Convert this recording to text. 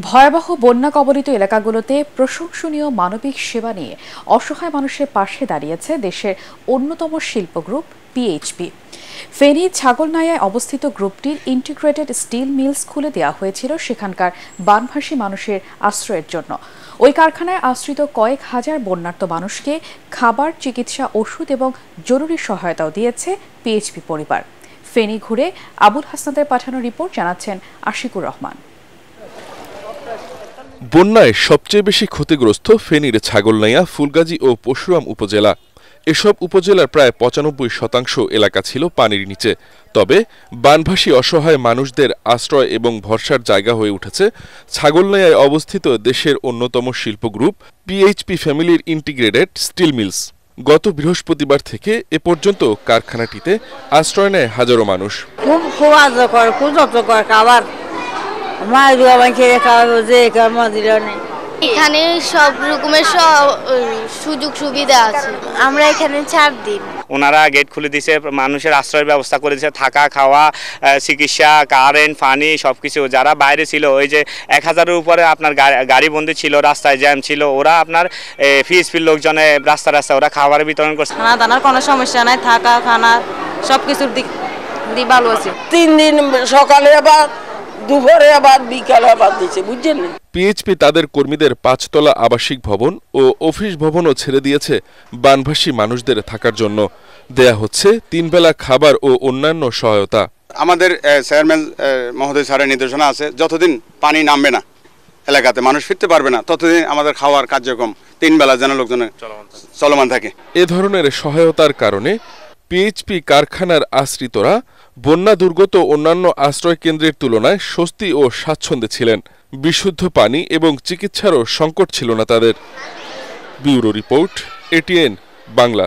ভয়াবহ বন্যা কবলিত এলাকাগুলোতে প্রশংসনীয় মানবিক সেবা নিয়ে অসহায় মানুষের পাশে দাঁড়িয়েছে দেশের অন্যতম শিল্প গ্রুপ পিএইচপি। ফেনী ছাগলনাইয়ায় অবস্থিত গ্রুপটির ইন্টিগ্রেটেড স্টিল মিলস খুলে দেওয়া হয়েছিল সেখানকার বানভাসী মানুষের আশ্রয়ের জন্য। ওই কারখানায় আশ্রিত কয়েক হাজার বন্যার্ত মানুষকে খাবার, চিকিৎসা, ওষুধ এবং জরুরি সহায়তাও দিয়েছে পিএইচপি পরিবার। ফেনী ঘুরে আবুল হাসনাদের পাঠানো রিপোর্ট জানাচ্ছেন আশিকুর রহমান। বন্যায় সবচেয়ে বেশি ক্ষতিগ্রস্ত ফেনীর ছাগলনাইয়া, ফুলগাজী ও পরশুরাম উপজেলা। এসব উপজেলার প্রায় ৯৫% এলাকা ছিল পানির নিচে। তবে বানভাসী অসহায় মানুষদের আশ্রয় এবং ভরসার জায়গা হয়ে উঠেছে ছাগলনাইয়ায় অবস্থিত দেশের অন্যতম শিল্প গ্রুপ পিএইচপি ফ্যামিলির ইন্টিগ্রেটেড স্টিল মিলস। গত বৃহস্পতিবার থেকে এ পর্যন্ত কারখানাটিতে আশ্রয় নেয় হাজারো মানুষ। এখানে সব রকমের সুযোগ সুবিধা আছে। আমরা এখানে 4 দিন। ওনারা গেট খুলে দিয়েছে, মানুষের আশ্রয়ের ব্যবস্থা করে দিয়েছে, থাকা, খাওয়া, চিকিৎসা, কারেন্ট, পানি সবকিছু। যারা বাইরে ছিল, ওই যে 1000-এর উপরে আপনার গাড়ি বন্দি ছিল, রাস্তায় জ্যাম ছিল, ওরা আপনার পিএইচপির লোকজনে রাস্তা ওরা খাবার বিতরণ করছে। খানা দানার কোনো সমস্যা নাই, থাকা, খানা সবকিছুর দিক ভালো আছে। 3 দিন সকালে আবার, দুপুরে আবার, বিকালে আবার দিচ্ছে, বুঝছেন। পিএইচপি তাদের কর্মীদের 5 তলা আবাসিক ভবন ও অফিস ভবনও ছেড়ে দিয়েছে বানভাসী মানুষদের থাকার জন্য। দেয়া হচ্ছে 3 বেলা খাবার ও অন্যান্য সহায়তা। আমাদের চেয়ারম্যান মহোদয় স্যারের নির্দেশনা আছে, যতদিন পানি নামবে না, এলাকাতে মানুষ ফিরতে পারবে না, ততদিন আমাদের খাওয়ার কার্যক্রম 3 বেলা যেন লোকজনের চলমান থাকে। এ ধরনের সহায়তার কারণে পিএইচপি কারখানার আশ্রিতরা বন্যা দুর্গত অন্যান্য আশ্রয় কেন্দ্রের তুলনায় স্বস্তি ও স্বাচ্ছন্দ্যে ছিলেন। বিশুদ্ধ পানি এবং চিকিৎসারও সংকট ছিল না তাদের। Bureau report, ATN Bangla.